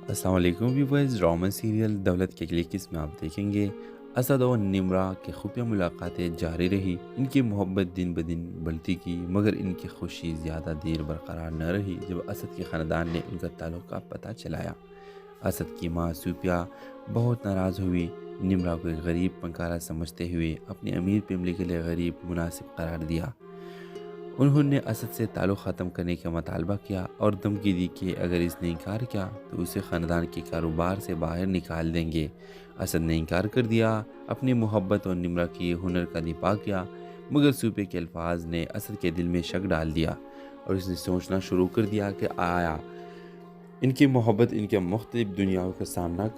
السلام علیکم viewers, drama serial دولت کے لیے کس میں آپ دیکھیں گے اسد اور نمرہ کی خفیہ ملاقاتیں جاری رہی۔ ان کی محبت دن بدن بڑھتی کی، مگر ان کی خوشی زیادہ دیر برقرار نہ رہی۔ جب اسد کے خاندان نے ان کا تعلق کا پتہ چلایا، اسد کی ماں صوفیہ بہت ناراض ہوئی۔ نمرہ کو ایک غریب فنکارہ سمجھتے ہوئے اپنی امیر فیملی کے لیے غریب مناسب قرار دیا۔ انہوں نے اسد سے تعلق ختم کرنے کا مطالبہ کیا اور دھمکی دی کہ اگر اس نے انکار کیا تو اسے خاندان کے کاروبار سے باہر نکال دیں گے۔ اسد نے انکار کر دیا، اپنی محبت اور نمرہ کی ہنر کا دفاع کیا، مگر صوفے کے الفاظ نے اسد کے دل میں شک ڈال دیا اور اس نے سوچنا شروع کر دیا کہ آیا ان کی محبت ان کے مختلف دنیاؤں کا سامنا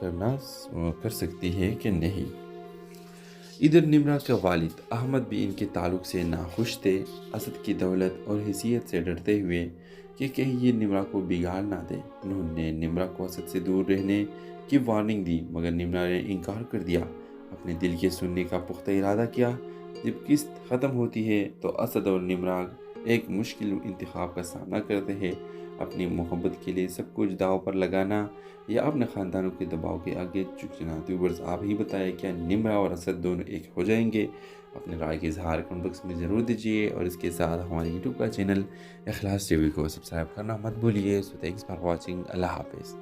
کر سکتی ہے کہ نہیں۔ ادھر نمرہ کے والد احمد بھی ان کے تعلق سے ناخوش تھے۔ اسد کی دولت اور حیثیت سے ڈرتے ہوئے کہ کہیں یہ نمرہ کو بگاڑ نہ دے، انہوں نے نمرہ کو اسد سے دور رہنے کی وارننگ دی، مگر نمرہ نے انکار کر دیا، اپنے دل کے سننے کا پختہ ارادہ کیا۔ جب قسط ختم ہوتی ہے تو اسد اور نمرہ ایک مشکل انتخاب کا سامنا کرتے ہیں، اپنی محبت کے لیے سب کچھ داؤ پر لگانا یا اپنے خاندانوں کے دباؤ کے آگے جھک جانا۔ ویورز، آپ ہی بتائیں کیا نمرہ اور اسد دونوں ایک ہو جائیں گے؟ اپنے رائے کے اظہار کمنٹ باکس میں ضرور دیجیے اور اس کے ساتھ ہمارے یوٹیوب کا چینل اخلاص ٹی وی کو سبسکرائب کرنا مت بھولیے۔ سو تھینکس فار واچنگ، اللہ حافظ۔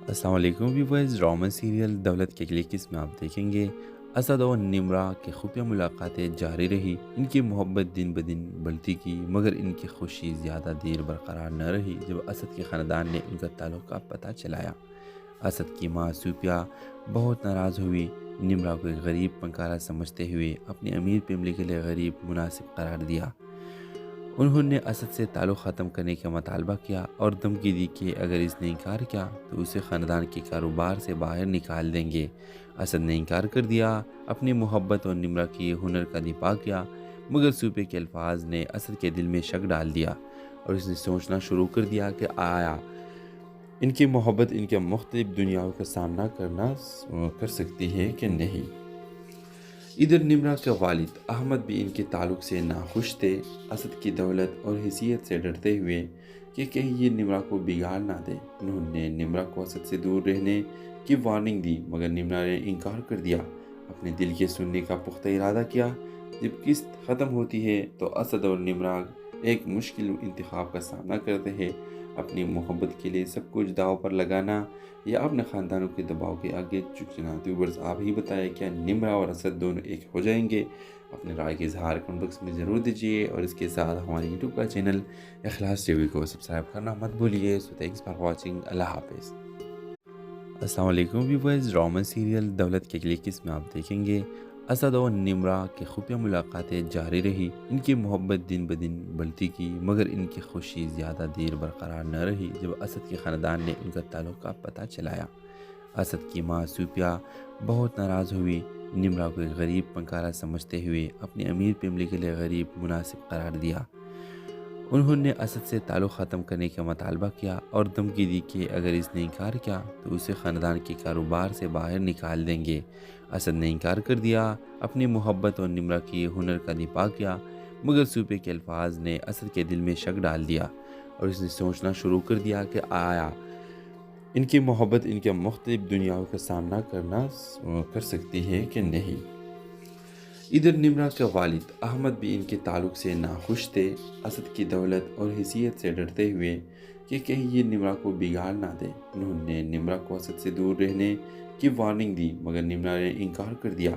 السلام علیکم ویورز، ڈرامہ سیریل دولت کے لیے کس میں آپ دیکھیں گے اسد اور نمرہ کی خفیہ ملاقاتیں جاری رہی۔ ان کی محبت دن بدن بڑھتی کی، مگر ان کی خوشی زیادہ دیر برقرار نہ رہی۔ جب اسد کے خاندان نے ان کا تعلق کا پتہ چلایا، اسد کی ماں صوفیہ بہت ناراض ہوئی۔ نمرہ کو ایک غریب فنکارہ سمجھتے ہوئے اپنی امیر فیملی کے لیے غریب مناسب قرار دیا۔ انہوں نے اسد سے تعلق ختم کرنے کا مطالبہ کیا اور دھمکی دی کہ اگر اس نے انکار کیا تو اسے خاندان کے کاروبار سے باہر نکال دیں گے۔ اسد نے انکار کر دیا، اپنی محبت اور نمرہ کی ہنر کا دفاع کیا، مگر صوفے کے الفاظ نے اسد کے دل میں شک ڈال دیا اور اس نے سوچنا شروع کر دیا کہ آیا ان کی محبت ان کے مختلف دنیاؤں کا سامنا کر سکتی ہے کہ نہیں۔ ادھر نمرہ کے والد احمد بھی ان کے تعلق سے ناخوش تھے۔ اسد کی دولت اور حیثیت سے ڈرتے ہوئے کہ کہیں یہ نمرہ کو بگاڑ نہ دے، انہوں نے نمرہ کو اسد سے دور رہنے کی وارننگ دی، مگر نمرہ نے انکار کر دیا، اپنے دل کے سننے کا پختہ ارادہ کیا۔ جب قسط ختم ہوتی ہے تو اسد اور نمرہ ایک مشکل انتخاب کا سامنا کرتے ہیں، اپنی محبت کے لیے سب کچھ داؤ پر لگانا یا اپنے خاندانوں کے دباؤ کے آگے جھک جانا۔ ویورز، آپ ہی بتائیں کیا نمرہ اور اسد دونوں ایک ہو جائیں گے؟ اپنے رائے کے اظہار کمنٹ باکس میں ضرور دیجیے اور اس کے ساتھ ہمارے یوٹیوب کا چینل اخلاص ٹی وی کو سبسکرائب کرنا مت بھولیے۔ سو تھینکس فار واچنگ، اللہ حافظ۔ السلام علیکم ویورز، ڈرامہ سیریل دولت کے لیے کس میں آپ دیکھیں گے اسد اور نمرہ کی خفیہ ملاقاتیں جاری رہی۔ ان کی محبت دن بدن بڑھتی کی، مگر ان کی خوشی زیادہ دیر برقرار نہ رہی۔ جب اسد کے خاندان نے ان کا تعلق کا پتہ چلایا، اسد کی ماں صوفیہ بہت ناراض ہوئی۔ نمرہ کو ایک غریب فنکارہ سمجھتے ہوئے اپنی امیر فیملی کے لیے غریب مناسب قرار دیا۔ انہوں نے اسد سے تعلق ختم کرنے کا مطالبہ کیا اور دھمکی دی کہ اگر اس نے انکار کیا تو اسے خاندان کے کاروبار سے باہر نکال دیں گے۔ اسد نے انکار کر دیا، اپنی محبت اور نمرہ کی ہنر کا دفاع کیا، مگر صوفے کے الفاظ نے اسد کے دل میں شک ڈال دیا اور اس نے سوچنا شروع کر دیا کہ آیا ان کی محبت ان کے مختلف دنیاؤں کا سامنا کر سکتی ہے کہ نہیں۔ ادھر نمرہ کے والد احمد بھی ان کے تعلق سے ناخوش تھے۔ اسد کی دولت اور حیثیت سے ڈرتے ہوئے کہ کہیں یہ نمرہ کو بگاڑ نہ دے، انہوں نے نمرہ کو اسد سے دور رہنے کی وارننگ دی، مگر نمرہ نے انکار کر دیا،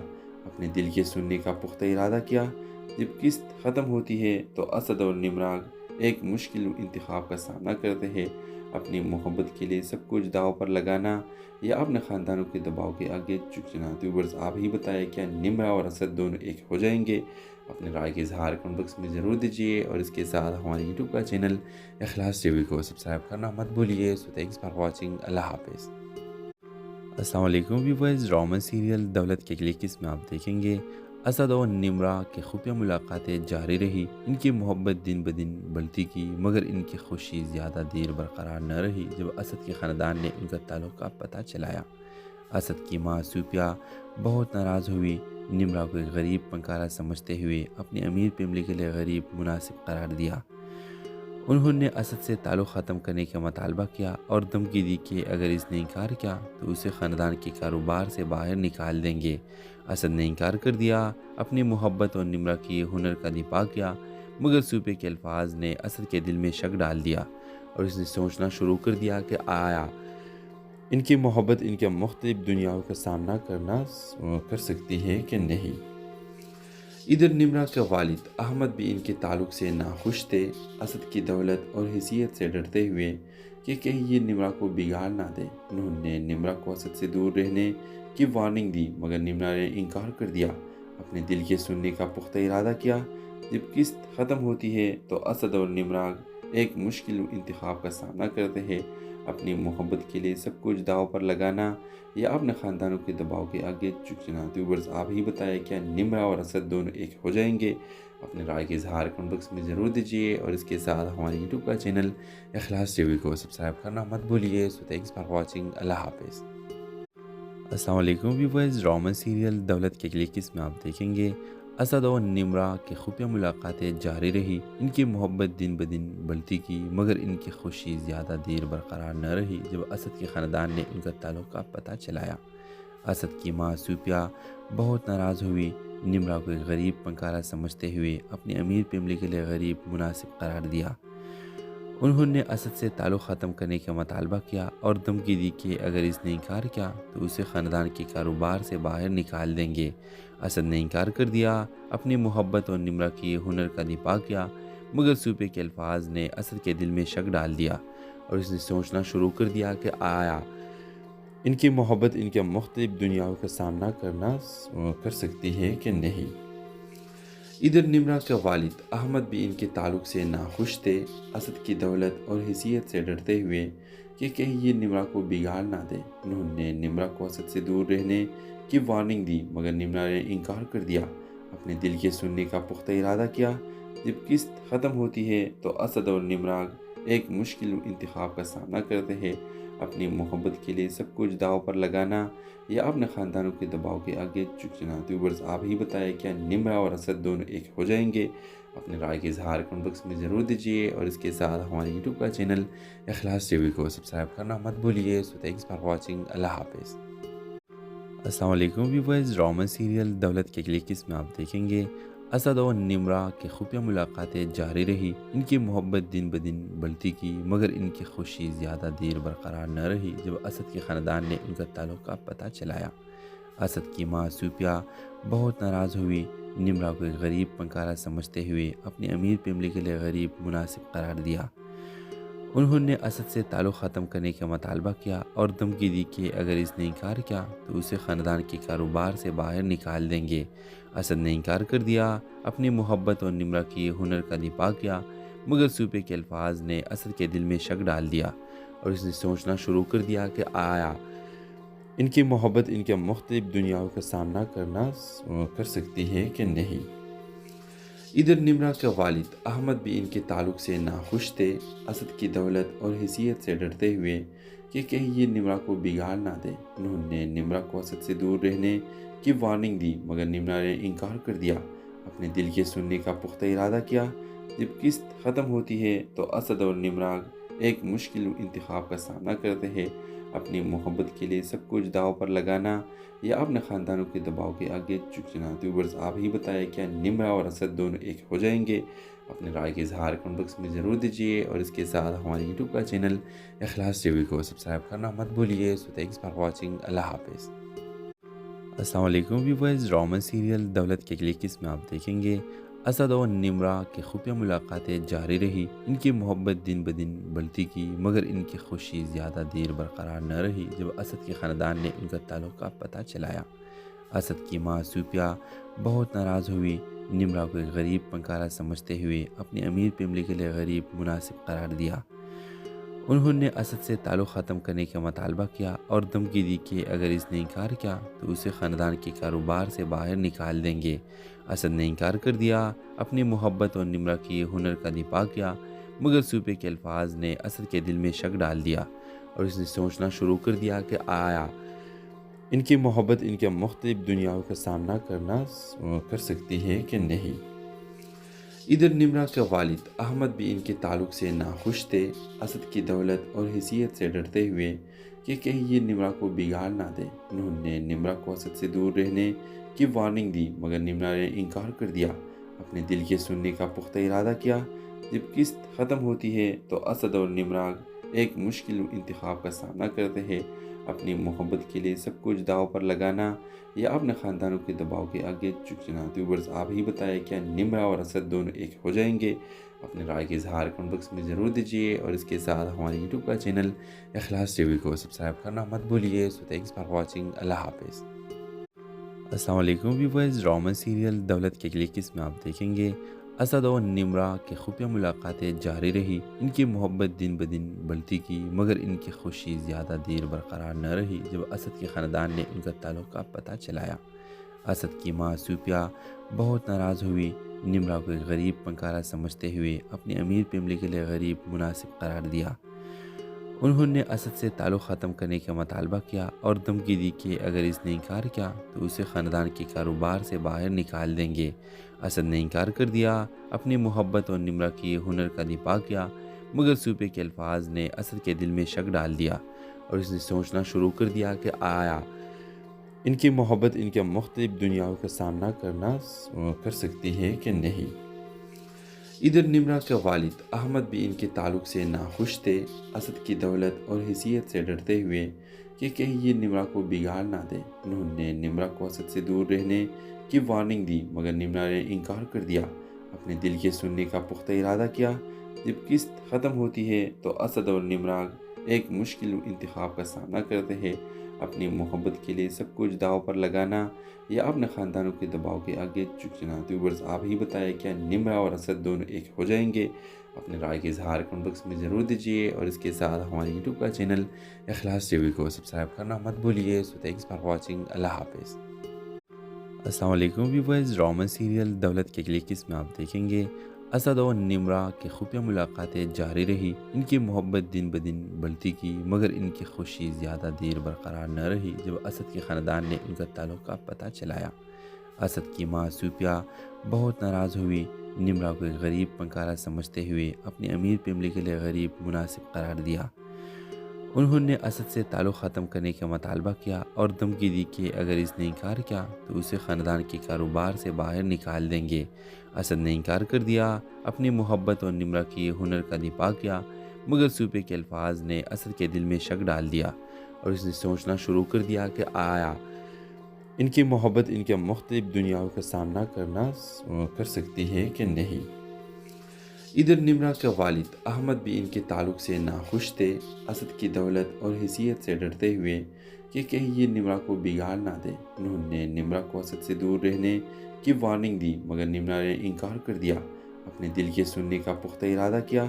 اپنے دل کے سننے کا پختہ ارادہ کیا۔ جب قسط ختم ہوتی ہے تو اسد اور نمرہ ایک مشکل انتخاب کا سامنا کرتے ہیں، اپنی محبت کے لیے سب کچھ داؤ پر لگانا یا اپنے خاندانوں کے دباؤ کے آگے جھک جانا۔ ویورز، آپ ہی بتائیں کیا نمرہ اور اسد دونوں ایک ہو جائیں گے؟ اپنے رائے کے اظہار کمنٹ باکس میں ضرور دیجیے اور اس کے ساتھ ہمارے یوٹیوب کا چینل اخلاص ٹی وی کو سبسکرائب کرنا مت بھولیے۔ سو تھینکس فار واچنگ، اللہ حافظ۔ السلام علیکم ویورز، ڈرامہ سیریل دولت کے لیے کس میں آپ دیکھیں گے اسد اور نمرہ کی خفیہ ملاقاتیں جاری رہی۔ ان کی محبت دن بدن بڑھتی کی، مگر ان کی خوشی زیادہ دیر برقرار نہ رہی۔ جب اسد کے خاندان نے ان کا تعلق کا پتہ چلایا، اسد کی ماں صوفیہ بہت ناراض ہوئی۔ نمرہ کو ایک غریب فنکارہ سمجھتے ہوئے اپنی امیر فیملی کے لیے غریب مناسب قرار دیا۔ انہوں نے اسد سے تعلق ختم کرنے کا مطالبہ کیا اور دھمکی دی کہ اگر اس نے انکار کیا تو اسے خاندان کے کاروبار سے باہر نکال دیں گے۔ اسد نے انکار کر دیا، اپنی محبت اور نمرہ کی ہنر کا دفاع کیا، مگر صوبے کے الفاظ نے اسد کے دل میں شک ڈال دیا اور اس نے سوچنا شروع کر دیا کہ آیا ان کی محبت ان کے مختلف دنیاؤں کا سامنا کر سکتی ہے کہ نہیں۔ ادھر نمرہ کے والد احمد بھی ان کے تعلق سے ناخوش تھے، اسد کی دولت اور حیثیت سے ڈرتے ہوئے کہ کہیں یہ نمرہ کو بگاڑ نہ دے۔ انہوں نے نمرہ کو اسد سے دور رہنے کی وارننگ دی، مگر نمرہ نے انکار کر دیا، اپنے دل کے سننے کا پختہ ارادہ کیا۔ جب قسط ختم ہوتی ہے تو اسد اور نمرہ ایک مشکل انتخاب کا سامنا کرتے ہیں، اپنی محبت کے لیے سب کچھ داؤ پر لگانا یا اپنے خاندانوں کے دباؤ کے آگے جھک جانا۔ ویورز آپ ہی بتائیں کیا نمرہ اور اسد دونوں ایک ہو جائیں گے؟ اپنے رائے کے اظہار کمنٹ باکس میں ضرور دیجیے اور اس کے ساتھ ہمارے یوٹیوب کا چینل اخلاص ٹی وی کو سبسکرائب کرنا مت بھولیے۔ سو تھینکس فار واچنگ، اللہ حافظ۔ السلام علیکم ویورز، ڈرامہ سیریل دولت کے کلک اس میں آپ دیکھیں گے اسد اور نمرہ کی خفیہ ملاقاتیں جاری رہی۔ ان کی محبت دن بدن بڑھتی کی، مگر ان کی خوشی زیادہ دیر برقرار نہ رہی جب اسد کے خاندان نے ان کا تعلق کا پتہ چلایا۔ اسد کی ماں صوفیہ بہت ناراض ہوئی، نمرہ کو ایک غریب پنکارا سمجھتے ہوئے اپنی امیر فیملی کے لیے غریب مناسب قرار دیا۔ انہوں نے اسد سے تعلق ختم کرنے کا مطالبہ کیا اور دھمکی دی کہ اگر اس نے انکار کیا تو اسے خاندان کے کاروبار سے باہر نکال دیں گے۔ اسد نے انکار کر دیا، اپنی محبت اور نمرہ کی ہنر کا دفاع کیا، مگر صوبے کے الفاظ نے اسد کے دل میں شک ڈال دیا اور اس نے سوچنا شروع کر دیا کہ آیا ان کی محبت ان کے مختلف دنیاؤں کا سامنا کر سکتی ہے کہ نہیں۔ ادھر نمرہ کے والد احمد بھی ان کے تعلق سے ناخوش تھے، اسد کی دولت اور حیثیت سے ڈرتے ہوئے کہ کہیں یہ نمرہ کو بگاڑ نہ دے۔ انہوں نے نمرہ کو اسد سے دور رہنے کی وارننگ دی، مگر نمرہ نے انکار کر دیا، اپنے دل کے سننے کا پختہ ارادہ کیا۔ جب قسط ختم ہوتی ہے تو اسد اور نمرہ ایک مشکل انتخاب کا سامنا کرتے ہیں، اپنی محبت کے لیے سب کچھ داؤ پر لگانا یا اپنے خاندانوں کے دباؤ کے آگے جھک جانا۔ ویورز آپ ہی بتائیں کیا نمرہ اور اسد دونوں ایک ہو جائیں گے؟ اپنے رائے کے اظہار کمنٹ باکس میں ضرور دیجیے اور اس کے ساتھ ہمارے یوٹیوب کا چینل اخلاص ٹی وی کو سبسکرائب کرنا مت بھولیے۔ سو تھینکس فار واچنگ، اللہ حافظ۔ السلام علیکم ویورز، ڈرامہ سیریل دولت کے کلک اس میں آپ دیکھیں گے اسد اور نمرہ کی خفیہ ملاقاتیں جاری رہی۔ ان کی محبت دن بدن بڑھتی کی، مگر ان کی خوشی زیادہ دیر برقرار نہ رہی جب اسد کے خاندان نے ان کا تعلق کا پتہ چلایا۔ اسد کی ماں صوفیہ بہت ناراض ہوئی، نمرہ کو ایک غریب پنکارا سمجھتے ہوئے اپنی امیر فیملی کے لیے غریب مناسب قرار دیا۔ انہوں نے اسد سے تعلق ختم کرنے کا مطالبہ کیا اور دھمکی دی کہ اگر اس نے انکار کیا تو اسے خاندان کے کاروبار سے باہر نکال دیں گے۔ اسد نے انکار کر دیا، اپنی محبت اور نمرہ کی ہنر کا دفاع کیا، مگر صوبے کے الفاظ نے اسد کے دل میں شک ڈال دیا اور اس نے سوچنا شروع کر دیا کہ آیا ان کی محبت ان کے مختلف دنیاؤں کا سامنا کر سکتی ہے کہ نہیں۔ ادھر نمرہ کے والد احمد بھی ان کے تعلق سے ناخوش تھے، اسد کی دولت اور حیثیت سے ڈرتے ہوئے کہ کہیں یہ نمرہ کو بگاڑ نہ دے۔ انہوں نے نمرہ کو اسد سے دور رہنے کی وارننگ دی، مگر نمرہ نے انکار کر دیا، اپنے دل کے سننے کا پختہ ارادہ کیا۔ جب قسط ختم ہوتی ہے تو اسد اور نمرہ ایک مشکل انتخاب کا سامنا کرتے ہیں، اپنی محبت کے لیے سب کچھ داؤ پر لگانا یا اپنے خاندانوں کے دباؤ کے آگے جھک جانا۔ ویورز آپ ہی بتائیں کیا نمرہ اور اسد دونوں ایک ہو جائیں گے؟ اپنے رائے کے اظہار کمنٹ باکس میں ضرور دیجیے اور اس کے ساتھ ہمارے یوٹیوب کا چینل اخلاص ٹی وی کو سبسکرائب کرنا مت بھولیے۔ سو تھینکس فار واچنگ، اللہ حافظ۔ السلام علیکم ویورز، ڈرامہ سیریل دولت کے کلک اس میں آپ دیکھیں گے اسد اور نمرہ کی خفیہ ملاقاتیں جاری رہی۔ ان کی محبت دن بدن بڑھتی کی، مگر ان کی خوشی زیادہ دیر برقرار نہ رہی جب اسد کے خاندان نے ان کا تعلق کا پتہ چلایا۔ اسد کی ماں صوفیہ بہت ناراض ہوئی، نمرہ کو ایک غریب پنکارا سمجھتے ہوئے اپنی امیر فیملی کے لیے غریب مناسب قرار دیا۔ انہوں نے اسد سے تعلق ختم کرنے کا مطالبہ کیا اور دھمکی دی کہ اگر اس نے انکار کیا تو اسے خاندان کے کاروبار سے باہر نکال دیں گے۔ اسد نے انکار کر دیا، اپنی محبت اور نمرہ کی ہنر کا دفاع کیا، مگر صوبے کے الفاظ نے اسد کے دل میں شک ڈال دیا اور اس نے سوچنا شروع کر دیا کہ آیا ان کی محبت ان کے مختلف دنیاؤں کا سامنا کر سکتی ہے کہ نہیں۔ ادھر نمرہ کے والد احمد بھی ان کے تعلق سے ناخوش تھے۔ اسد کی دولت اور حیثیت سے ڈرتے ہوئے کہ کہیں یہ نمرہ کو بگاڑ نہ دے، انہوں نے نمرہ کو اسد سے دور رہنے کی وارننگ دی، مگر نمرہ نے انکار کر دیا۔ اپنے دل کے سننے کا پختہ ارادہ کیا۔ جب قسط ختم ہوتی ہے تو اسد اور نمرہ ایک مشکل انتخاب کا سامنا کرتے ہیں، اپنی محبت کے لیے سب کچھ داؤ پر لگانا یا اپنے خاندانوں کے دباؤ کے آگے جھک جانا۔ ویورز، آپ ہی بتائیں کیا نمرہ اور اسد دونوں ایک ہو جائیں گے؟ اپنے رائے کے اظہار کمنٹ باکس میں ضرور دیجیے، اور اس کے ساتھ ہمارے یوٹیوب کا چینل اخلاص ٹی وی کو سبسکرائب کرنا مت بھولیے۔ سو تھینکس فار واچنگ، اللہ حافظ۔ السلام علیکم ویورز، ڈرامہ سیریل دولت کے کلک اس میں آپ دیکھیں گے اسد اور نمرہ کی خفیہ ملاقاتیں جاری رہی۔ ان کی محبت دن بدن بڑھتی کی، مگر ان کی خوشی زیادہ دیر برقرار نہ رہی جب اسد کے خاندان نے ان کا تعلق کا پتہ چلایا۔ اسد کی ماں صوفیہ بہت ناراض ہوئی، نمرہ کو ایک غریب فنکارہ سمجھتے ہوئے اپنی امیر فیملی کے لیے غریب مناسب قرار دیا۔ انہوں نے اسد سے تعلق ختم کرنے کا مطالبہ کیا اور دھمکی دی کہ اگر اس نے انکار کیا تو اسے خاندان کے کاروبار سے باہر نکال دیں گے۔ اسد نے انکار کر دیا، اپنی محبت اور نمرہ کی ہنر کا دفاع کیا، مگر صوفیہ کے الفاظ نے اسد کے دل میں شک ڈال دیا اور اس نے سوچنا شروع کر دیا کہ آیا ان کی محبت ان کے مختلف دنیاؤں کا سامنا کر سکتی ہے کہ نہیں۔ ادھر نمرہ کے والد احمد بھی ان کے تعلق سے ناخوش تھے۔ اسد کی دولت اور حیثیت سے ڈرتے ہوئے کہ کہیں یہ نمرہ کو بگاڑ نہ دے، انہوں نے نمرہ کو اسد سے دور رہنے کی وارننگ دی، مگر نمرہ نے انکار کر دیا۔ اپنے دل کے سننے کا پختہ ارادہ کیا۔ جب قسط ختم ہوتی ہے تو اسد اور نمرہ ایک مشکل انتخاب کا سامنا کرتے ہیں، اپنی محبت کے لیے سب کچھ داؤ پر لگانا یا اپنے خاندانوں کے دباؤ کے آگے جھک جانا۔ ویورز، آپ ہی بتائیں کیا نمرہ اور اسد دونوں ایک ہو جائیں گے؟ اپنے رائے کے اظہار کمنٹ باکس میں ضرور دیجیے، اور اس کے ساتھ ہمارے یوٹیوب کا چینل اخلاص ٹی وی کو سبسکرائب کرنا مت بھولیے۔ سو تھینکس فار واچنگ، اللہ حافظ۔ السلام علیکم ویورز، ڈرامہ سیریل دولت کے کلک اس میں آپ دیکھیں گے اسد اور نمرہ کی خفیہ ملاقاتیں جاری رہی۔ ان کی محبت دن بدن بڑھتی کی، مگر ان کی خوشی زیادہ دیر برقرار نہ رہی جب اسد کے خاندان نے ان کا تعلق کا پتہ چلایا۔ اسد کی ماں صوفیہ بہت ناراض ہوئی، نمرہ کو ایک غریب فنکارہ سمجھتے ہوئے اپنی امیر فیملی کے لیے غریب مناسب قرار دیا۔ انہوں نے اسد سے تعلق ختم کرنے کا مطالبہ کیا اور دھمکی دی کہ اگر اس نے انکار کیا تو اسے خاندان کے کاروبار سے باہر نکال دیں گے۔ اسد نے انکار کر دیا، اپنی محبت اور نمرہ کی ہنر کا دفاع کیا، مگر صوفیہ کے الفاظ نے اسد کے دل میں شک ڈال دیا اور اس نے سوچنا شروع کر دیا کہ آیا ان کی محبت ان کے مختلف دنیاؤں کا سامنا کر سکتی ہے کہ نہیں۔ ادھر نمرہ کے والد احمد بھی ان کے تعلق سے ناخوش تھے۔ اسد کی دولت اور حیثیت سے ڈرتے ہوئے کہ کہیں یہ نمرہ کو بگاڑ نہ دے، انہوں نے نمرہ کو اسد سے دور رہنے کی وارننگ دی، مگر نمرہ نے انکار کر دیا۔ اپنے دل کے سننے کا پختہ ارادہ کیا۔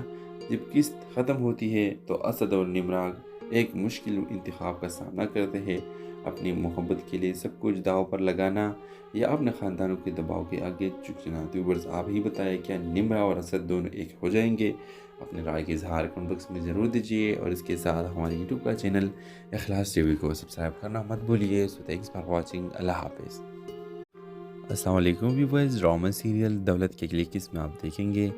جب قسط ختم ہوتی ہے تو اسد اور نمرہ ایک مشکل انتخاب کا سامنا کرتے ہیں، اپنی محبت کے لیے سب کچھ داؤ پر لگانا یا اپنے خاندانوں کے دباؤ کے آگے جھک جانا۔ ویورز، آپ ہی بتائیں کیا نمرہ اور اسد دونوں ایک ہو جائیں گے؟ اپنے رائے کے اظہار کمنٹ باکس میں ضرور دیجیے، اور اس کے ساتھ ہمارے یوٹیوب کا چینل اخلاص ٹی وی کو سبسکرائب کرنا مت بھولیے۔ سو تھینکس فار واچنگ، اللہ حافظ۔ السلام علیکم ویورز، ڈرامہ سیریل دولت کے کلک اس میں آپ دیکھیں گے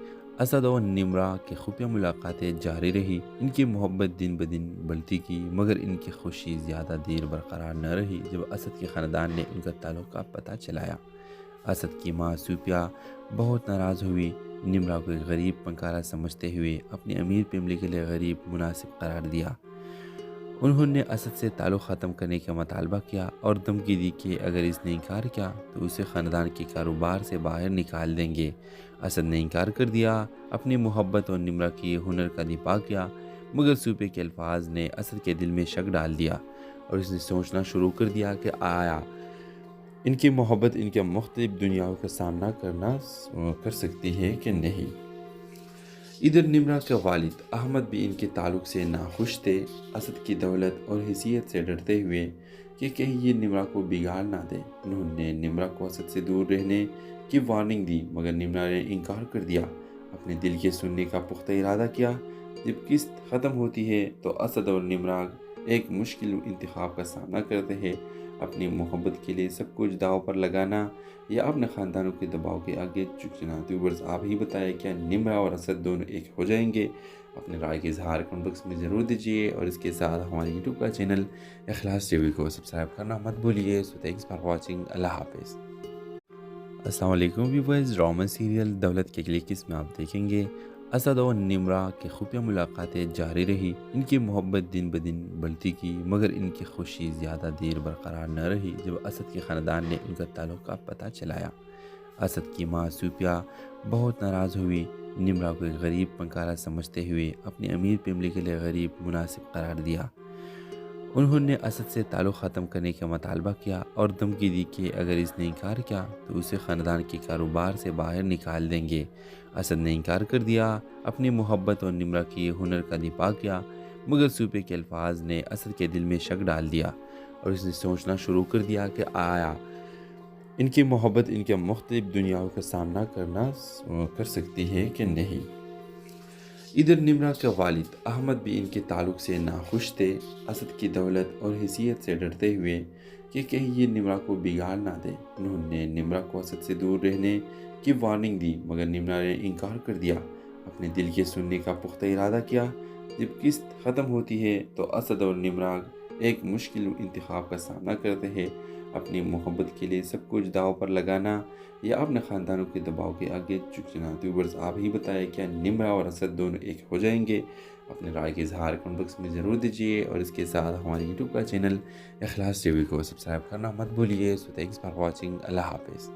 اسد اور نمرہ کی خفیہ ملاقاتیں جاری رہی۔ ان کی محبت دن بدن بڑھتی کی، مگر ان کی خوشی زیادہ دیر برقرار نہ رہی جب اسد کے خاندان نے ان کا تعلق کا پتہ چلایا۔ اسد کی ماں صوفیہ بہت ناراض ہوئی، نمرہ کو ایک غریب فنکارہ سمجھتے ہوئے اپنی امیر فیملی کے لیے غریب مناسب قرار دیا۔ انہوں نے اسد سے تعلق ختم کرنے کا مطالبہ کیا اور دھمکی دی کہ اگر اس نے انکار کیا تو اسے خاندان کے کاروبار سے باہر نکال دیں گے۔ اسد نے انکار کر دیا، اپنی محبت اور نمرہ کی ہنر کا دفاع کیا، مگر صوفیہ کے الفاظ نے اسد کے دل میں شک ڈال دیا اور اس نے سوچنا شروع کر دیا کہ آیا ان کی محبت ان کے مختلف دنیاؤں کا سامنا کر سکتی ہے کہ نہیں۔ ادھر نمرہ کے والد احمد بھی ان کے تعلق سے ناخوش تھے۔ اسد کی دولت اور حیثیت سے ڈرتے ہوئے کہ کہیں یہ نمرہ کو بگاڑ نہ دے، انہوں نے نمرہ کو اسد سے دور رہنے کی وارننگ دی، مگر نمرہ نے انکار کر دیا۔ اپنے دل کے سننے کا پختہ ارادہ کیا۔ جب قسط ختم ہوتی ہے تو اسد اور نمرہ ایک مشکل انتخاب کا سامنا کرتے ہیں، اپنی محبت کے لیے سب کچھ داؤ پر لگانا یا اپنے خاندانوں کے دباؤ کے آگے جھک جانا؟ تو ویورز آپ ہی بتائیں، کیا نمرا اور اسد دونوں ایک ہو جائیں گے؟ اپنے رائے کے اظہار کمنٹ باکس میں ضرور دیجیے، اور اس کے ساتھ ہمارے یوٹیوب کا چینل اخلاص ٹی وی کو سبسکرائب کرنا مت بھولیے۔ سو تھینکس فار واچنگ، اللہ حافظ۔ السلام علیکم ویورز، ڈرامہ سیریل دولت کے کلکس میں آپ دیکھیں گے اسد اور نمرا کی خفیہ ملاقاتیں جاری رہی۔ ان کی محبت دن بدن بڑھتی کی، مگر ان کی خوشی زیادہ دیر برقرار نہ رہی جب اسد کے خاندان نے ان کا تعلق کا پتہ چلایا۔ اسد کی ماں صوفیہ بہت ناراض ہوئی۔ نمرا کو ایک غریب فنکارہ سمجھتے ہوئے اپنی امیر فیملی کے لیے غریب مناسب قرار دیا۔ انہوں نے اسد سے تعلق ختم کرنے کا مطالبہ کیا اور دھمکی دی کہ اگر اس نے انکار کیا تو اسے خاندان کے کاروبار سے باہر نکال دیں گے۔ اسد نے انکار کر دیا، اپنی محبت اور نمرا کی ہنر کا دفاع کیا، مگر صوفیہ کے الفاظ نے اسد کے دل میں شک ڈال دیا اور اس نے سوچنا شروع کر دیا کہ آیا ان کی محبت ان کے مختلف دنیاؤں کا سامنا کر سکتی ہے کہ نہیں۔ ادھر نمرا کے والد احمد بھی ان کے تعلق سے ناخوش تھے۔ اسد کی دولت اور حیثیت سے ڈرتے ہوئے کہ کہیں یہ نمرا کو بگاڑ نہ دے، انہوں نے نمرا کو اسد سے دور رہنے کی وارننگ دی، مگر نمرا نے انکار کر دیا، اپنے دل کے سننے کا پختہ ارادہ کیا۔ جب قسط ختم ہوتی ہے تو اسد اور نمرا ایک مشکل انتخاب کا سامنا کرتے ہیں، اپنی محبت کے لیے سب کچھ داؤ پر لگانا یا اپنے خاندانوں کے دباؤ کے آگے جھک جانا؟ تو ویورز آپ ہی بتائیں، کیا نمرا اور اسد دونوں ایک ہو جائیں گے؟ اپنے رائے کے اظہار کمنٹ باکس میں ضرور دیجیے، اور اس کے ساتھ ہمارے یوٹیوب کا چینل اخلاص ٹی وی کو سبسکرائب کرنا مت بھولیے۔ سو تھینکس فار واچنگ، اللہ حافظ۔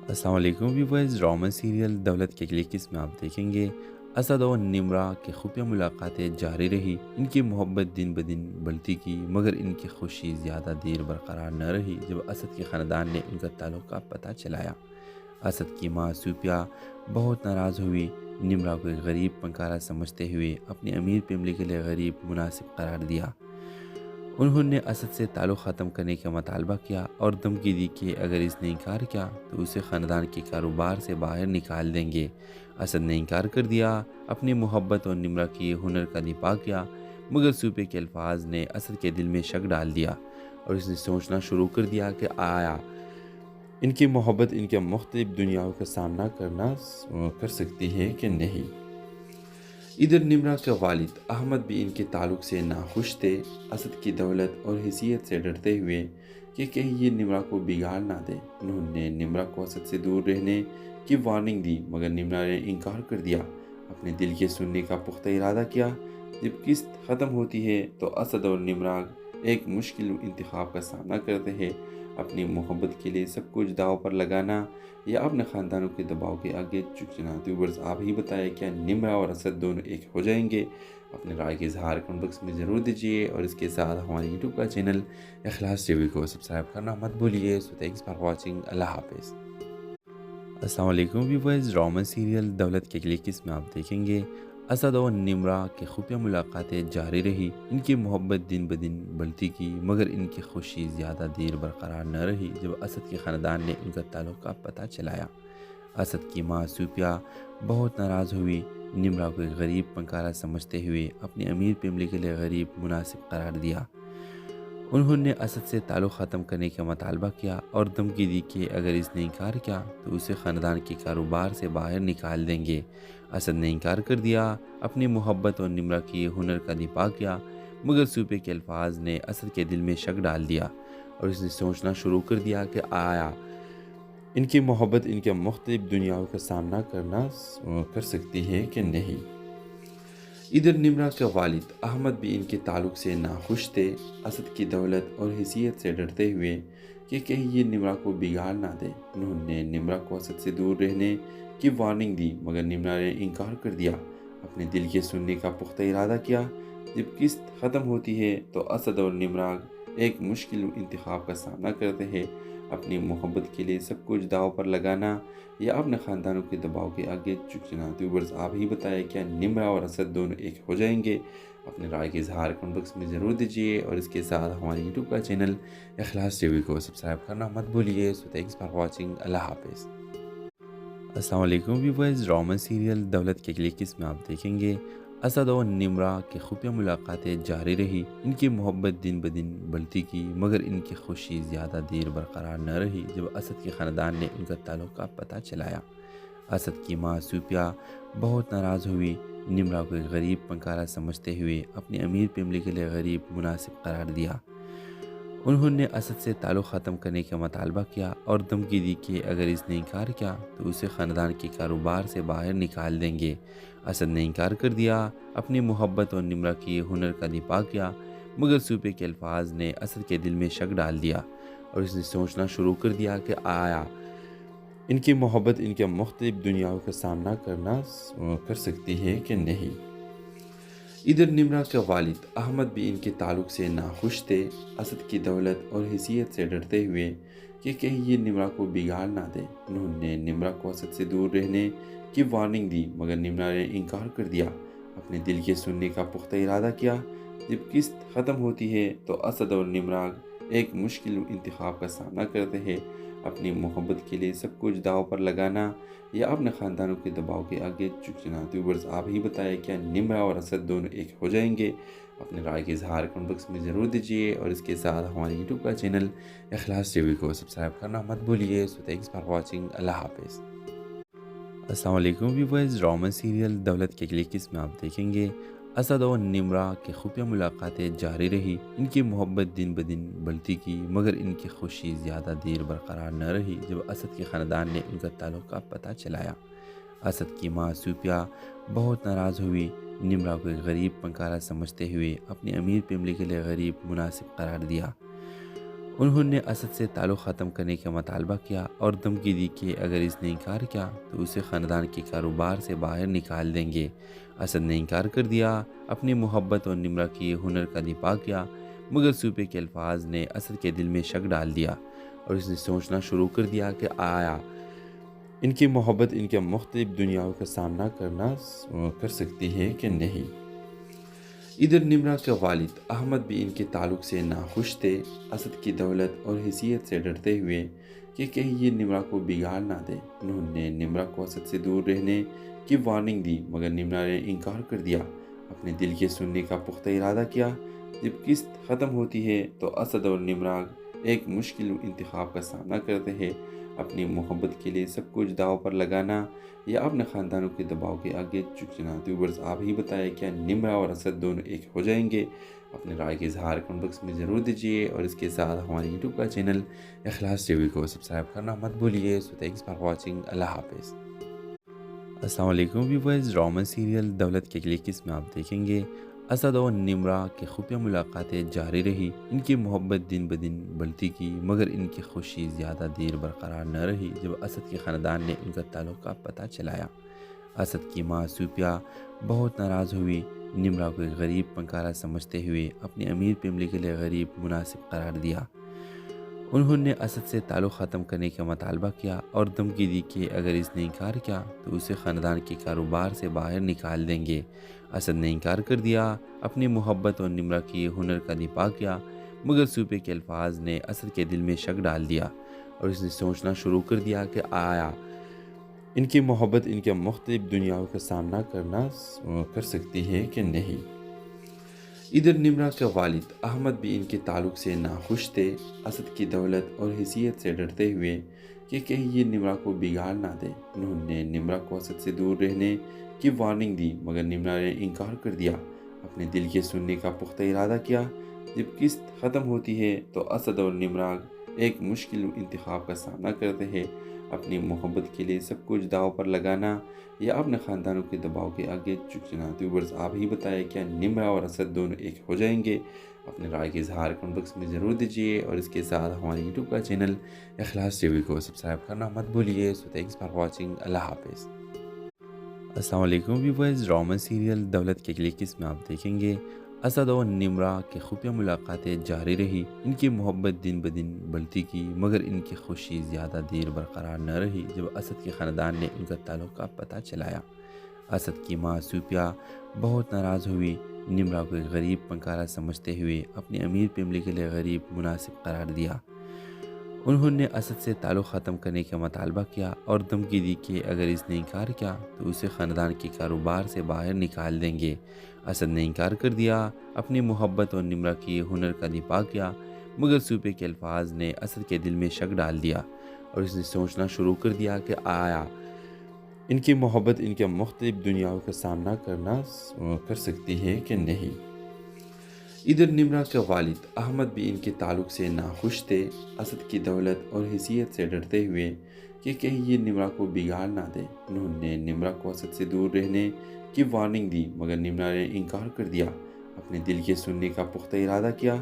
السلام علیکم ویورز، ڈرامہ سیریل دولت کے کلکس میں آپ دیکھیں گے اسد اور نمرا کی خفیہ ملاقاتیں جاری رہی۔ ان کی محبت دن بدن بڑھتی کی، مگر ان کی خوشی زیادہ دیر برقرار نہ رہی جب اسد کے خاندان نے ان کا تعلق کا پتہ چلایا۔ اسد کی ماں صوفیہ بہت ناراض ہوئی۔ نمرا کو ایک غریب فنکارہ سمجھتے ہوئے اپنی امیر فیملی کے لیے غریب مناسب قرار دیا۔ انہوں نے اسد سے تعلق ختم کرنے کا مطالبہ کیا اور دھمکی دی کہ اگر اس نے انکار کیا تو اسے خاندان کے کاروبار سے باہر نکال دیں گے۔ اسد نے انکار کر دیا، اپنی محبت اور نمرا کی ہنر کا دفاع کیا، مگر صوفیہ کے الفاظ نے اسد کے دل میں شک ڈال دیا اور اس نے سوچنا شروع کر دیا کہ آیا ان کی محبت ان کے مختلف دنیاؤں کا سامنا کر سکتی ہے کہ نہیں۔ ادھر نمرا کے والد احمد بھی ان کے تعلق سے ناخوش تھے۔ اسد کی دولت اور حیثیت سے ڈرتے ہوئے کہ کہیں یہ نمرا کو بگاڑ نہ دے، انہوں نے نمرا کو اسد سے دور رہنے کی وارننگ دی، مگر نمرا نے انکار کر دیا، اپنے دل کے سننے کا پختہ ارادہ کیا۔ جب قسط ختم ہوتی ہے تو اسد اور نمرا ایک مشکل انتخاب کا سامنا کرتے ہیں، اپنی محبت کے لیے سب کچھ داؤ پر لگانا یا اپنے خاندانوں کے دباؤ کے آگے جھک جانا؟ تو ویورز آپ ہی بتائیں، کیا نمرا اور اسد دونوں ایک ہو جائیں گے؟ اپنے رائے کے اظہار کمنٹ باکس میں ضرور دیجیے، اور اس کے ساتھ ہمارے یوٹیوب کا چینل اخلاص ٹی وی کو سبسکرائب کرنا مت بھولیے۔ سو تھینکس فار واچنگ، اللہ حافظ۔ السلام علیکم ویورز، ڈرامہ سیریل دولت کے کلکس میں آپ دیکھیں گے اسد اور نمرا کی خفیہ ملاقاتیں جاری رہی۔ ان کی محبت دن بدن بڑھتی کی، مگر ان کی خوشی زیادہ دیر برقرار نہ رہی جب اسد کے خاندان نے ان کا تعلق کا پتہ چلایا۔ اسد کی ماں صوفیہ بہت ناراض ہوئی۔ نمرا کو ایک غریب فنکارہ سمجھتے ہوئے اپنی امیر فیملی کے لیے غریب مناسب قرار دیا۔ انہوں نے اسد سے تعلق ختم کرنے کا مطالبہ کیا اور دھمکی دی کہ اگر اس نے انکار کیا تو اسے خاندان کے کاروبار سے باہر نکال دیں گے۔ اسد نے انکار کر دیا، اپنی محبت اور نمرا کی ہنر کا دفاع کیا، مگر صوفیہ کے الفاظ نے اسد کے دل میں شک ڈال دیا اور اس نے سوچنا شروع کر دیا کہ آیا ان کی محبت ان کے مختلف دنیاؤں کا سامنا کر سکتی ہے کہ نہیں۔ ادھر نمرا کے والد احمد بھی ان کے تعلق سے ناخوش تھے۔ اسد کی دولت اور حیثیت سے ڈرتے ہوئے کہ کہیں یہ نمرا کو بگاڑ نہ دے، انہوں نے نمرا کو اسد سے دور رہنے کی وارننگ دی، مگر نمرا نے انکار کر دیا، اپنے دل کے سننے کا پختہ ارادہ کیا۔ جب قسط ختم ہوتی ہے تو اسد اور نمرا ایک مشکل انتخاب کا سامنا کرتے ہیں، اپنی محبت کے لیے سب کچھ داؤ پر لگانا یا اپنے خاندانوں کے دباؤ کے آگے جھک جانا؟ تو ویورز آپ ہی بتائیں، کیا نمرا اور اسد دونوں ایک ہو جائیں گے؟ اپنے رائے کے اظہار کمنٹ باکس میں ضرور دیجیے، اور اس کے ساتھ ہمارے یوٹیوب کا چینل اخلاص ٹی وی کو سبسکرائب کرنا مت بھولیے۔ سو تھینکس فار واچنگ، اللہ حافظ۔ السلام علیکم ویورز، ڈرامہ سیریل دولت کے کلکس میں آپ دیکھیں گے اسد اور نمرہ کی خفیہ ملاقاتیں جاری رہی، ان کی محبت دن بدن بڑھتی کی، مگر ان کی خوشی زیادہ دیر برقرار نہ رہی جب اسد کے خاندان نے ان کا تعلق کا پتہ چلایا۔ اسد کی ماں صوفیہ بہت ناراض ہوئی، نمرہ کو ایک غریب فنکارہ سمجھتے ہوئے اپنی امیر فیملی کے لیے غریب مناسب قرار دیا۔ انہوں نے اسد سے تعلق ختم کرنے کا مطالبہ کیا اور دھمکی دی کہ اگر اس نے انکار کیا تو اسے خاندان کے کاروبار سے باہر نکال دیں گے۔ اسد نے انکار کر دیا، اپنی محبت اور نمرہ کی ہنر کا دفاع کیا، مگر صوفیہ کے الفاظ نے اسد کے دل میں شک ڈال دیا اور اس نے سوچنا شروع کر دیا کہ آیا ان کی محبت ان کے مختلف دنیاؤں کا سامنا کر سکتی ہے کہ نہیں۔ ادھر نمرہ کے والد احمد بھی ان کے تعلق سے ناخوش تھے، اسد کی دولت اور حیثیت سے ڈرتے ہوئے کہ کہیں یہ نمرہ کو بگاڑ نہ دے۔ انہوں نے نمرہ کو اسد سے دور رہنے کی وارننگ دی، مگر نمرہ نے انکار کر دیا، اپنے دل کے سننے کا پختہ ارادہ کیا۔ جب قسط ختم ہوتی ہے تو اسد اور نمرہ ایک مشکل انتخاب کا سامنا کرتے ہیں، اپنی محبت کے لیے سب کچھ داؤ پر لگانا یا اپنے خاندانوں کے دباؤ کے آگے جھکنا۔ تو ویورز آپ ہی بتائیں کیا نمرہ اور اسد دونوں ایک ہو جائیں گے؟ اپنے رائے کے اظہار کمنٹ باکس میں ضرور دیجیے اور اس کے ساتھ ہمارے یوٹیوب کا چینل اخلاص ٹی وی کو سبسکرائب کرنا مت بھولیے۔ سو تھینکس فار واچنگ، اللہ حافظ۔ السلام علیکم ویورز، ڈرامہ سیریل دولت کے اگلی قسم میں آپ دیکھیں گے اسد اور نمرہ کی خفیہ ملاقاتیں جاری رہی، ان کی محبت دن بدن بڑھتی کی، مگر ان کی خوشی زیادہ دیر برقرار نہ رہی جب اسد کے خاندان نے ان کا تعلق کا پتہ چلایا۔ اسد کی ماں صوفیہ بہت ناراض ہوئی، نمرہ کو ایک غریب فنکارہ سمجھتے ہوئے اپنی امیر فیملی کے لیے غریب مناسب قرار دیا۔ انہوں نے اسد سے تعلق ختم کرنے کا مطالبہ کیا اور دھمکی دی کہ اگر اس نے انکار کیا تو اسے خاندان کے کاروبار سے باہر نکال دیں گے۔ اسد نے انکار کر دیا، اپنی محبت اور نمرہ کی ہنر کا دفاع کیا، مگر صوفیہ کے الفاظ نے اسد کے دل میں شک ڈال دیا اور اس نے سوچنا شروع کر دیا کہ آیا ان کی محبت ان کے مختلف دنیاؤں کا سامنا کر سکتی ہے کہ نہیں۔ ادھر نمرہ کے والد احمد بھی ان کے تعلق سے ناخوش تھے، اسد کی دولت اور حیثیت سے ڈرتے ہوئے کہ کہیں یہ نمرہ کو بگاڑ نہ دے۔ انہوں نے نمرہ کو اسد سے دور رہنے کی وارننگ دی، مگر نمرہ نے انکار کر دیا، اپنے دل کے سننے کا پختہ ارادہ کیا۔ جب قسط ختم ہوتی ہے تو اسد اور نمرہ ایک مشکل انتخاب کا سامنا کرتے ہیں، اپنی محبت کے لیے سب کچھ داؤ پر لگانا یا اپنے خاندانوں کے دباؤ کے آگے جھکنا۔ تو ویورز آپ ہی بتائیں کیا نمرہ اور اسد دونوں ایک ہو جائیں گے؟ اپنے رائے کے اظہار کمنٹ باکس میں ضرور دیجیے اور اس کے ساتھ ہمارے یوٹیوب کا چینل اخلاص ٹی وی کو سبسکرائب کرنا مت بھولیے۔ سو تھینکس فار واچنگ، اللہ حافظ۔ السلام علیکم ویورز، ڈرامہ سیریل دولت کے اگلی قسم میں آپ دیکھیں گے اسد اور نمرہ کی خفیہ ملاقاتیں جاری رہی، ان کی محبت دن بدن بڑھتی کی، مگر ان کی خوشی زیادہ دیر برقرار نہ رہی جب اسد کے خاندان نے ان کا تعلق کا پتہ چلایا۔ اسد کی ماں صوفیہ بہت ناراض ہوئی، نمرہ کو ایک غریب فنکارہ سمجھتے ہوئے اپنی امیر فیملی کے لیے غریب مناسب قرار دیا۔ انہوں نے اسد سے تعلق ختم کرنے کا مطالبہ کیا اور دھمکی دی کہ اگر اس نے انکار کیا تو اسے خاندان کے کاروبار سے باہر نکال دیں گے۔ اسد نے انکار کر دیا، اپنی محبت اور نمرہ کی ہنر کا دفاع کیا، مگر صوفیہ کے الفاظ نے اسد کے دل میں شک ڈال دیا اور اس نے سوچنا شروع کر دیا کہ آیا ان کی محبت ان کے مختلف دنیاؤں کا سامنا کر سکتی ہے کہ نہیں۔ ادھر نمرہ کے والد احمد بھی ان کے تعلق سے ناخوش تھے، اسد کی دولت اور حیثیت سے ڈرتے ہوئے کہ کہیں یہ نمرہ کو بگاڑ نہ دے۔ انہوں نے نمرہ کو اسد سے دور رہنے کی وارننگ دی، مگر نمرہ نے انکار کر دیا، اپنے دل کے سننے کا پختہ ارادہ کیا۔ جب قسط ختم ہوتی ہے تو اسد اور نمرہ ایک مشکل انتخاب کا سامنا کرتے ہیں، اپنی محبت کے لیے سب کچھ داؤ پر لگانا یا اپنے خاندانوں کے دباؤ کے آگے جھکنا۔ تو ویورز آپ ہی بتائیں کیا نمرہ اور اسد دونوں ایک ہو جائیں گے؟ اپنے رائے کے اظہار کمنٹ باکس میں ضرور دیجیے اور اس کے ساتھ ہمارے یوٹیوب کا چینل اخلاص ٹی وی کو سبسکرائب کرنا مت بھولیے۔ سو تھینکس فار واچنگ، اللہ حافظ۔ السلام علیکم ویورز، ڈرامہ سیریل دولت کے اگلی قسم میں آپ دیکھیں گے اسد اور نمرہ کی خفیہ ملاقاتیں جاری رہی، ان کی محبت دن بدن بڑھتی کی، مگر ان کی خوشی زیادہ دیر برقرار نہ رہی جب اسد کے خاندان نے ان کا تعلق کا پتہ چلایا۔ اسد کی ماں صوفیہ بہت ناراض ہوئی، نمرہ کو ایک غریب فنکارہ سمجھتے ہوئے اپنی امیر فیملی کے لیے غریب مناسب قرار دیا۔ انہوں نے اسد سے تعلق ختم کرنے کا مطالبہ کیا اور دھمکی دی کہ اگر اس نے انکار کیا تو اسے خاندان کے کاروبار سے باہر نکال دیں گے۔ اسد نے انکار کر دیا، اپنی محبت اور نمرہ کے ہنر کا دفاع کیا، مگر سوپے کے الفاظ نے اسد کے دل میں شک ڈال دیا اور اس نے سوچنا شروع کر دیا کہ آیا ان کی محبت ان کے مختلف دنیاؤں کا سامنا کر سکتی ہے کہ نہیں۔ ادھر نمرہ کا والد احمد بھی ان کے تعلق سے ناخوش تھے، اسد کی دولت اور حیثیت سے ڈرتے ہوئے کہ کہیں یہ نمرہ کو بگاڑ نہ دے۔ انہوں نے نمرہ کو اسد سے دور رہنے کی وارننگ دی، مگر نمرہ نے انکار کر دیا، اپنے دل کے سننے کا پختہ ارادہ کیا۔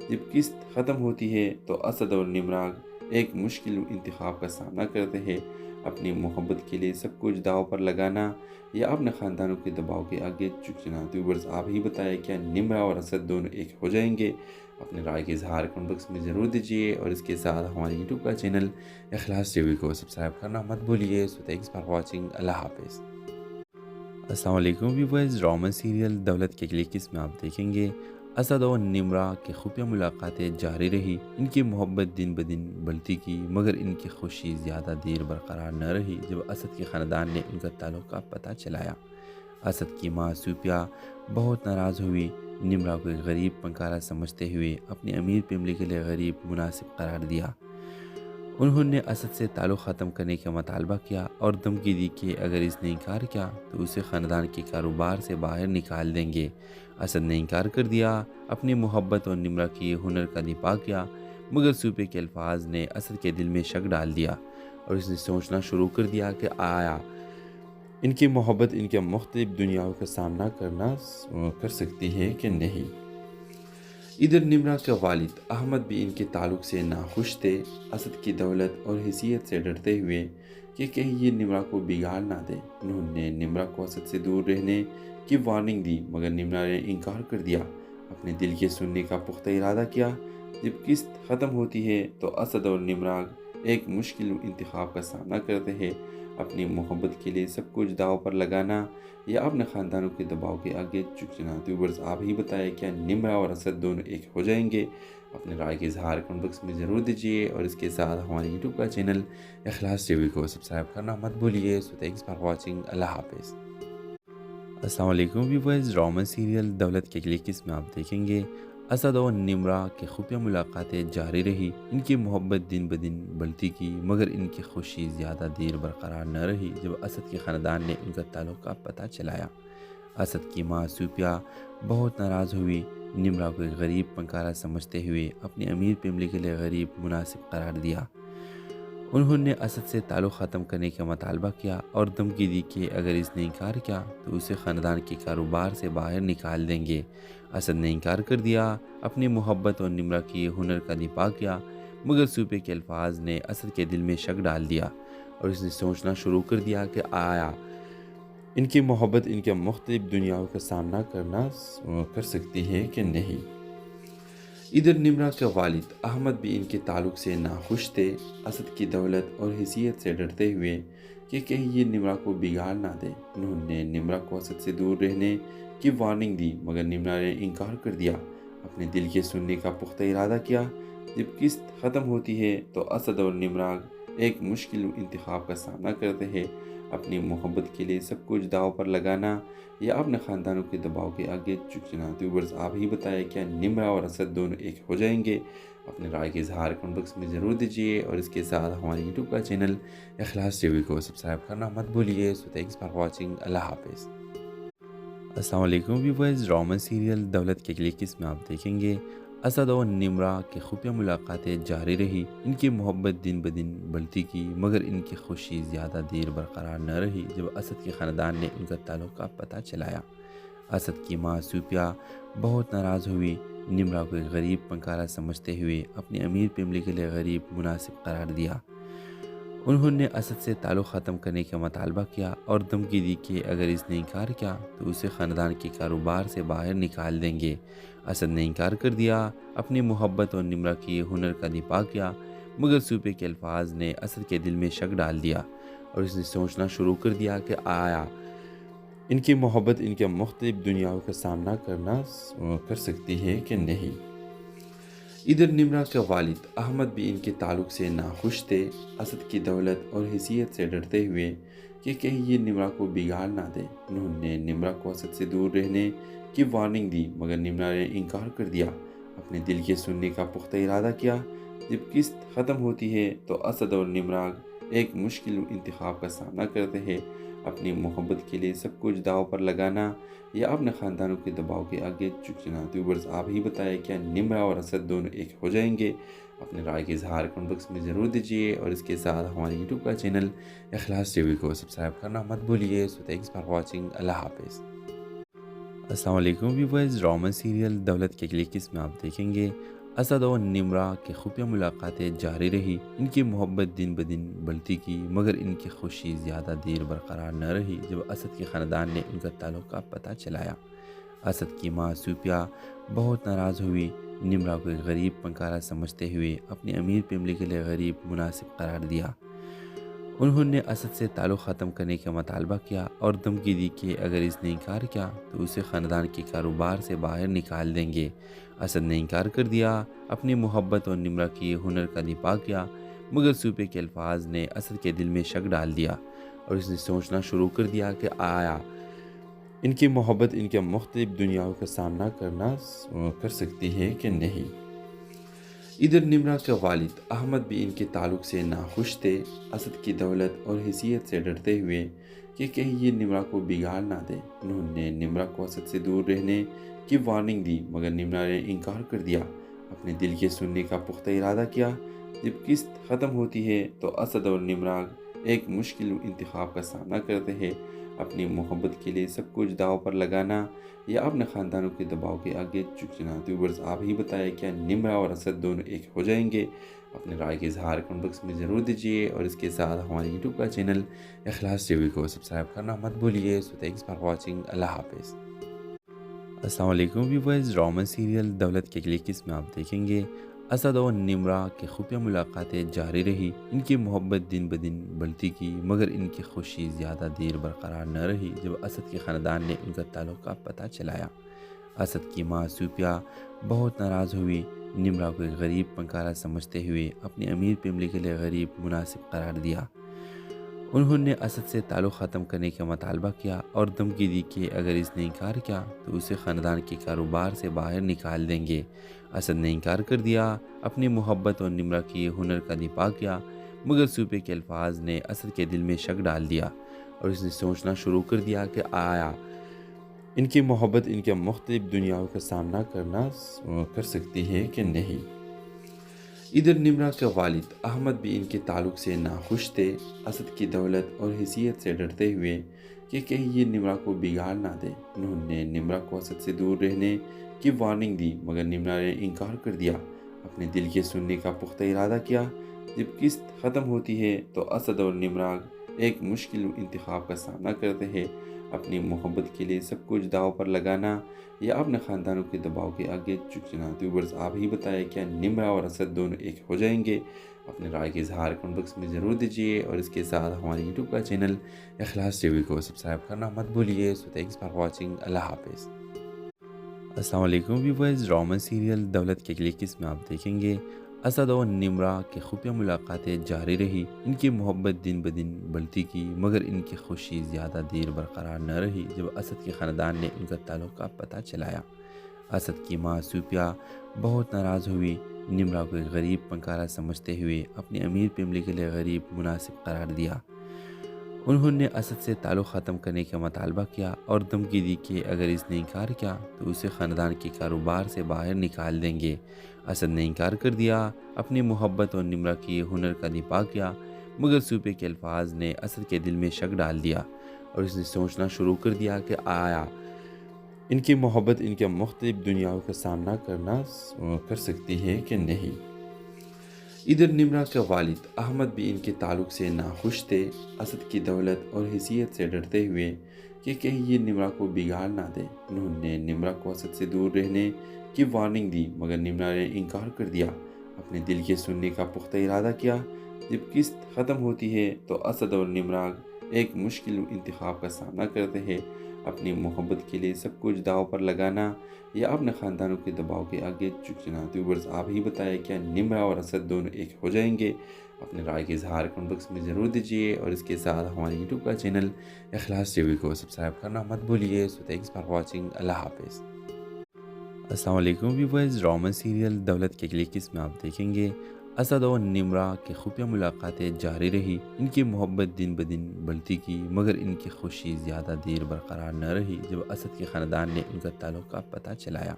جب قسط ختم ہوتی ہے تو اسد اور نمرہ ایک مشکل انتخاب کا سامنا کرتے ہیں، اپنی محبت کے لیے سب کچھ داؤ پر لگانا یا اپنے خاندانوں کے دباؤ کے آگے جھکنا۔ ویورز آپ ہی بتائیں کیا نمرہ اور اسد دونوں ایک ہو جائیں گے؟ اپنے رائے کے اظہار کمنٹ باکس میں ضرور دیجیے اور اس کے ساتھ ہمارے یوٹیوب کا چینل اخلاص ٹی وی کو سبسکرائب کرنا مت بھولیے۔ سو تھینکس فار واچنگ، اللہ حافظ۔ السلام علیکم ویورز، ڈرامہ سیریل دولت کے اگلی قسم میں آپ دیکھیں گے اسد اور نمرہ کی خفیہ ملاقاتیں جاری رہی۔ ان کی محبت دن بدن بڑھتی گئی، مگر ان کی خوشی زیادہ دیر برقرار نہ رہی جب اسد کے خاندان نے ان کا تعلق کا پتہ چلایا۔ اسد کی ماں سوپیا بہت ناراض ہوئی، نمرہ کو ایک غریب پنکارا سمجھتے ہوئے اپنی امیر فیملی کے لیے غریب مناسب قرار دیا۔ انہوں نے اسد سے تعلق ختم کرنے کا مطالبہ کیا اور دھمکی دی کہ اگر اس نے انکار کیا تو اسے خاندان کے کاروبار سے باہر نکال دیں گے۔ اسد نے انکار کر دیا، اپنی محبت اور نمرہ کے ہنر کا دفاع کیا، مگر سوپے کے الفاظ نے اسد کے دل میں شک ڈال دیا اور اس نے سوچنا شروع کر دیا کہ آیا ان کی محبت ان کے مختلف دنیاؤں کا سامنا کر سکتی ہے کہ نہیں۔ ادھر نمرہ کا والد احمد بھی ان کے تعلق سے ناخوش تھے، اسد کی دولت اور حیثیت سے ڈرتے ہوئے کہ کہیں یہ نمرہ کو بگاڑ نہ دے۔ انہوں نے نمرہ کو اسد سے دور رہنے کی وارننگ دی، مگر نمرہ نے انکار کر دیا، اپنے دل کے سننے کا پختہ ارادہ کیا۔ جب قسط ختم ہوتی ہے تو اسد اور نمرہ ایک مشکل انتخاب کا سامنا کرتے ہیں، اپنی محبت کے لیے سب کچھ داؤ پر لگانا یا اپنے خاندانوں کے دباؤ کے آگے جھکنا۔ ویورز آپ ہی بتائیں کیا نمرہ اور اسد دونوں ایک ہو جائیں گے؟ اپنے رائے کے اظہار کمنٹ باکس میں ضرور دیجیے اور اس کے ساتھ ہمارے یوٹیوب کا چینل اخلاص ٹی وی کو سبسکرائب کرنا مت بھولیے۔ سو تھینکس فار واچنگ، اللہ حافظ۔ السلام علیکم ویورز، ڈرامہ سیریل دولت کے اگلی قسم میں آپ دیکھیں گے اسد اور نمرہ کی خفیہ ملاقاتیں جاری رہی۔ ان کی محبت دن بدن بڑھتی گئی، مگر ان کی خوشی زیادہ دیر برقرار نہ رہی جب اسد کے خاندان نے ان کا تعلق کا پتہ چلایا۔ اسد کی ماں سوپیا بہت ناراض ہوئی، نمرہ کو ایک غریب پنکارا سمجھتے ہوئے اپنی امیر فیملی کے لیے غریب مناسب قرار دیا۔ انہوں نے اسد سے تعلق ختم کرنے کا مطالبہ کیا اور دھمکی دی کہ اگر اس نے انکار کیا تو اسے خاندان کے کاروبار سے باہر نکال دیں گے۔ اسد نے انکار کر دیا، اپنی محبت اور نمرہ کے ہنر کا دفاع کیا، مگر سوپے کے الفاظ نے اسد کے دل میں شک ڈال دیا اور اس نے سوچنا شروع کر دیا کہ آیا ان کی محبت ان کے مختلف دنیاؤں کا سامنا کر سکتی ہے کہ نہیں۔ ادھر نمرہ کا والد احمد بھی ان کے تعلق سے ناخوش تھے، اسد کی دولت اور حیثیت سے ڈرتے ہوئے کہ کہیں یہ نمرہ کو بگاڑ نہ دے۔ انہوں نے نمرہ کو اسد سے دور رہنے کی وارننگ دی، مگر نمرہ نے انکار کر دیا، اپنے دل کے سننے کا پختہ ارادہ کیا۔ جب قسط ختم ہوتی ہے تو اسد اور نمرہ ایک مشکل انتخاب کا سامنا کرتے ہیں، اپنی محبت کے لیے سب کچھ داؤ پر لگانا یا اپنے خاندانوں کے دباؤ کے آگے جھکنا۔ ویورز آپ ہی بتائیں کیا نمرہ اور اسد دونوں ایک ہو جائیں گے؟ اپنے رائے کے اظہار کمنٹ باکس میں ضرور دیجیے اور اس کے ساتھ ہمارے یوٹیوب کا چینل اخلاص ٹی وی کو سبسکرائب کرنا مت بھولیے۔ سو تھینکس فار واچنگ، اللہ حافظ۔ السلام علیکم ویورز، ڈرامہ سیریل دولت کے اگلی قسم میں آپ دیکھیں گے اسد اور نمرہ کی خفیہ ملاقاتیں جاری رہی۔ ان کی محبت دن بدن بڑھتی گئی، مگر ان کی خوشی زیادہ دیر برقرار نہ رہی جب اسد کے خاندان نے ان کا تعلق کا پتہ چلایا۔ اسد کی ماں سوپیا بہت ناراض ہوئی، نمرہ کو ایک غریب پنکارا سمجھتے ہوئے اپنی امیر فیملی کے لیے غریب مناسب قرار دیا۔ انہوں نے اسد سے تعلق ختم کرنے کا مطالبہ کیا اور دھمکی دی کہ اگر اس نے انکار کیا تو اسے خاندان کے کاروبار سے باہر نکال دیں گے۔ اسد نے انکار کر دیا، اپنی محبت اور نمرہ کے ہنر کا دفاع کیا، مگر سوپے کے الفاظ نے اسد کے دل میں شک ڈال دیا اور اس نے سوچنا شروع کر دیا کہ آیا ان کی محبت ان کے مختلف دنیاؤں کا سامنا کر سکتی ہے کہ نہیں۔ ادھر نمرہ کے والد احمد بھی ان کے تعلق سے ناخوش تھے۔ اسد کی دولت اور حیثیت سے ڈرتے ہوئے کہ کہیں یہ نمرہ کو بگاڑ نہ دے، انہوں نے نمرہ کو اسد سے دور رہنے کی وارننگ دی، مگر نمرہ نے انکار کر دیا۔ اپنے دل کے سننے کا پختہ ارادہ کیا۔ جب قسط ختم ہوتی ہے تو اسد اور نمرہ ایک مشکل انتخاب کا سامنا کرتے ہیں، اپنی محبت کے لیے سب کچھ داؤ پر لگانا یا اپنے خاندانوں کے دباؤ کے آگے جھک جانا۔ ویورز آپ ہی بتائیں کیا نمرہ اور اسد دونوں ایک ہو جائیں گے؟ اپنے رائے کے اظہار کمنٹ باکس میں ضرور دیجیے، اور اس کے ساتھ ہمارے یوٹیوب کا چینل اخلاص ٹی وی کو سبسکرائب کرنا مت بھولیے۔ سو تھینکس فار واچنگ، اللہ حافظ۔ السلام علیکم ویورز، ڈرامہ سیریل دولت کے کلکس میں آپ دیکھیں گے اسد اور نمرہ کی خفیہ ملاقاتیں جاری رہی۔ ان کی محبت دن بدن بڑھتی کی، مگر ان کی خوشی زیادہ دیر برقرار نہ رہی جب اسد کے خاندان نے ان کا تعلق کا پتہ چلایا۔ اسد کی ماں صوفیہ بہت ناراض ہوئی، نمرہ کو ایک غریب پنکارا سمجھتے ہوئے اپنی امیر فیملی کے لیے غریب مناسب قرار دیا۔ انہوں نے اسد سے تعلق ختم کرنے کا مطالبہ کیا اور دھمکی دی کہ اگر اس نے انکار کیا تو اسے خاندان کے کاروبار سے باہر نکال دیں گے۔ اسد نے انکار کر دیا، اپنی محبت اور نمرہ کی ہنر کا دفاع کیا، مگر صوفیہ کے الفاظ نے اسد کے دل میں شک ڈال دیا، اور اس نے سوچنا شروع کر دیا کہ آیا ان کی محبت ان کے مختلف دنیاؤں کا سامنا کر سکتی ہے کہ نہیں۔ ادھر نمرہ کے والد احمد بھی ان کے تعلق سے ناخوش تھے۔ اسد کی دولت اور حیثیت سے ڈرتے ہوئے کہ کہیں یہ نمرہ کو بگاڑ نہ دے، انہوں نے نمرہ کو اسد سے دور رہنے کی وارننگ دی، مگر نمرہ نے انکار کر دیا۔ اپنے دل کے سننے کا پختہ ارادہ کیا۔ جب قسط ختم ہوتی ہے تو اسد اور نمرہ ایک مشکل انتخاب کا سامنا کرتے ہیں، اپنی محبت کے لیے سب کچھ داؤ پر لگانا یا اپنے خاندانوں کے دباؤ کے آگے جھک جانا۔ ویورز آپ ہی بتائیں کیا نمرہ اور اسد دونوں ایک ہو جائیں گے؟ اپنے رائے کے اظہار کمنٹ باکس میں ضرور دیجیے، اور اس کے ساتھ ہمارے یوٹیوب کا چینل اخلاص ٹی وی کو سبسکرائب کرنا مت بھولیے۔ سو تھینکس فار واچنگ، اللہ حافظ۔ السلام علیکم ویورز، ڈرامہ سیریل دولت کے کلکس میں آپ دیکھیں گے اسد اور نمرہ کی خفیہ ملاقاتیں جاری رہی۔ ان کی محبت دن بدن بڑھتی کی، مگر ان کی خوشی زیادہ دیر برقرار نہ رہی جب اسد کے خاندان نے ان کا تعلق کا پتہ چلایا۔ اسد کی ماں صوفیہ بہت ناراض ہوئی، نمرہ کو ایک غریب پنکارا سمجھتے ہوئے اپنی امیر فیملی کے لیے غریب مناسب قرار دیا۔ انہوں نے اسد سے تعلق ختم کرنے کا مطالبہ کیا اور دھمکی دی کہ اگر اس نے انکار کیا تو اسے خاندان کے کاروبار سے باہر نکال دیں گے۔ اسد نے انکار کر دیا، اپنی محبت اور نمرہ کی ہنر کا دفاع کیا، مگر صوفیہ کے الفاظ نے اسد کے دل میں شک ڈال دیا، اور اس نے سوچنا شروع کر دیا کہ آیا ان کی محبت ان کے مختلف دنیاؤں کا سامنا کر سکتی ہے کہ نہیں۔ ادھر نمرہ کے والد احمد بھی ان کے تعلق سے ناخوش تھے۔ اسد کی دولت اور حیثیت سے ڈرتے ہوئے کہ کہیں یہ نمرہ کو بگاڑ نہ دے، انہوں نے نمرہ کو اسد سے دور رہنے کی وارننگ دی، مگر نمرہ نے انکار کر دیا۔ اپنے دل کے سننے کا پختہ ارادہ کیا۔ جب قسط ختم ہوتی ہے تو اسد اور نمرہ ایک مشکل انتخاب کا سامنا کرتے ہیں، اپنی محبت کے لیے سب کچھ داؤ پر لگانا یا اپنے خاندانوں کے دباؤ کے آگے جھک جانا۔ ویورز آپ ہی بتائیں کیا نمرہ اور اسد دونوں ایک ہو جائیں گے؟ اپنے رائے کے اظہار کمنٹ باکس میں ضرور دیجیے، اور اس کے ساتھ ہمارے یوٹیوب کا چینل اخلاص ٹی وی کو سبسکرائب کرنا مت بھولیے۔ سو تھینکس فار واچنگ، اللہ حافظ۔ السلام علیکم ویورز، ڈرامہ سیریل دولت کے کلکس میں آپ دیکھیں گے اسد اور نمرہ کی خفیہ ملاقاتیں جاری رہی۔ ان کی محبت دن بدن بڑھتی کی، مگر ان کی خوشی زیادہ دیر برقرار نہ رہی جب اسد کے خاندان نے ان کا تعلق کا پتہ چلایا۔ اسد کی ماں صوفیہ بہت ناراض ہوئی، نمرہ کو ایک غریب پنکارا سمجھتے ہوئے اپنی امیر فیملی کے لیے غریب مناسب قرار دیا۔ انہوں نے اسد سے تعلق ختم کرنے کا مطالبہ کیا اور دھمکی دی کہ اگر اس نے انکار کیا تو اسے خاندان کے کاروبار سے باہر نکال دیں گے۔ اسد نے انکار کر دیا، اپنی محبت اور نمرہ کی ہنر کا دفاع کیا، مگر صوفیہ کے الفاظ نے اسد کے دل میں شک ڈال دیا، اور اس نے سوچنا شروع کر دیا کہ آیا ان کی محبت ان کے مختلف دنیاؤں کا سامنا کر سکتی ہے کہ نہیں۔ ادھر نمرہ کے والد احمد بھی ان کے تعلق سے ناخوش تھے۔ اسد کی دولت اور حیثیت سے ڈرتے ہوئے کہ کہیں یہ نمرہ کو بگاڑ نہ دے، انہوں نے نمرہ کو اسد سے دور رہنے کی وارننگ دی، مگر نمرہ نے انکار کر دیا۔ اپنے دل کے سننے کا پختہ ارادہ کیا۔ جب قسط ختم ہوتی ہے تو اسد اور نمرہ ایک مشکل انتخاب کا سامنا کرتے ہیں، اپنی محبت کے لیے سب کچھ داؤ پر لگانا یا اپنے خاندانوں کے دباؤ کے آگے جھکنا؟ تو ویورز آپ ہی بتائیں، کیا نمرا اور اسد دونوں ایک ہو جائیں گے؟ اپنے رائے کے اظہار کمنٹ باکس میں ضرور دیجیے، اور اس کے ساتھ ہمارے یوٹیوب کا چینل اخلاص ٹی وی کو سبسکرائب کرنا مت بھولیے۔ سو تھینکس فار واچنگ، اللہ حافظ۔ السلام علیکم ویورز، ڈرامہ سیریل دولت کی اگلی قسط میں آپ دیکھیں گے اسد اور نمرا کی خفیہ ملاقاتیں جاری رہی۔ ان کی محبت دن بدن بڑھتی کی، مگر ان کی خوشی زیادہ دیر برقرار نہ رہی جب اسد کے خاندان نے ان کا تعلق کا پتہ چلایا۔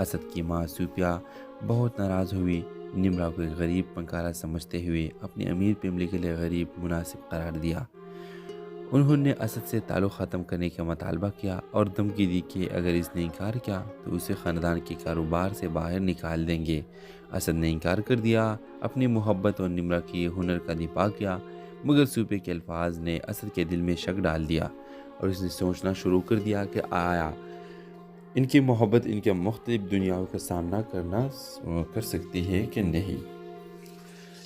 اسد کی ماں صوفیہ بہت ناراض ہوئی۔ نمرا کو ایک غریب فنکارہ سمجھتے ہوئے اپنی امیر فیملی کے لیے غریب مناسب قرار دیا۔ انہوں نے اسد سے تعلق ختم کرنے کا مطالبہ کیا اور دھمکی دی کہ اگر اس نے انکار کیا تو اسے خاندان کے کاروبار سے باہر نکال دیں گے۔ اسد نے انکار کر دیا، اپنی محبت اور نمرا کی ہنر کا دفاع کیا، مگر صوفیہ کے الفاظ نے اسد کے دل میں شک ڈال دیا اور اس نے سوچنا شروع کر دیا کہ آیا ان کی محبت ان کے مختلف دنیاؤں کا سامنا کر سکتی ہے کہ نہیں۔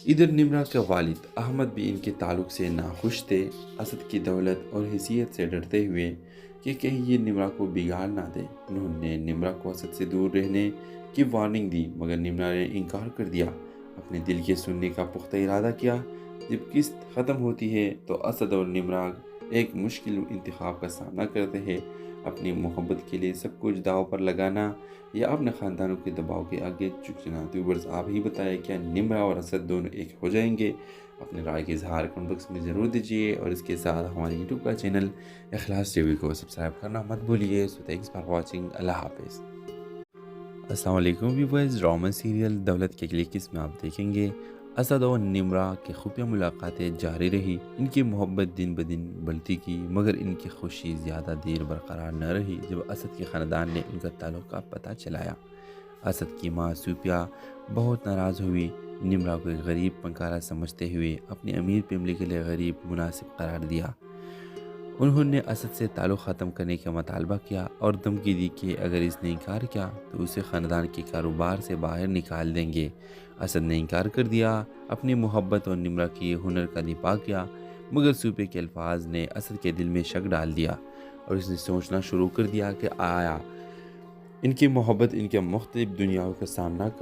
ادھر نمرا کے والد احمد بھی ان کے تعلق سے ناخوش تھے، اسد کی دولت اور حیثیت سے ڈرتے ہوئے کہ کہیں یہ نمرا کو بگاڑ نہ دے۔ انہوں نے نمرا کو اسد سے دور رہنے کی وارننگ دی، مگر نمرا نے انکار کر دیا، اپنے دل کے سننے کا پختہ ارادہ کیا۔ جب قسط ختم ہوتی ہے تو اسد اور نمرا ایک مشکل انتخاب کا سامنا کرتے ہیں، اپنی محبت کے لیے سب کچھ داؤ پر لگانا یا اپنے خاندانوں کے دباؤ کے آگے جھکنا؟ تو ویورز آپ ہی بتائیں، کیا نمرا اور اسد دونوں ایک ہو جائیں گے؟ اپنے رائے کے اظہار کمنٹ باکس میں ضرور دیجیے، اور اس کے ساتھ ہمارے یوٹیوب کا چینل اخلاص ٹی وی کو سبسکرائب کرنا مت بھولیے۔ سو تھینکس فار واچنگ، اللہ حافظ۔ السلام علیکم ویورز، ڈرامہ سیریل دولت کی اگلی قسط میں آپ دیکھیں گے اسد اور نمرا کی خفیہ ملاقاتیں جاری رہی۔ ان کی محبت دن بدن بڑھتی کی، مگر ان کی خوشی زیادہ دیر برقرار نہ رہی جب اسد کے خاندان نے ان کا تعلق کا پتہ چلایا۔ اسد کی ماں صوفیہ بہت ناراض ہوئی۔ نمرا کو ایک غریب فنکارہ سمجھتے ہوئے اپنی امیر فیملی کے لیے غریب مناسب قرار دیا۔ انہوں نے اسد سے تعلق ختم کرنے کا مطالبہ کیا اور دھمکی دی کہ اگر اس نے انکار کیا تو اسے خاندان کے کاروبار سے باہر نکال دیں گے۔ اسد نے انکار کر دیا، اپنی محبت اور نمرا کی ہنر کا دفاع کیا، مگر صوفیہ کے الفاظ نے اسد کے دل میں شک ڈال دیا اور اس نے سوچنا شروع کر دیا کہ آیا ان کی محبت ان کے مختلف دنیاؤں کا سامنا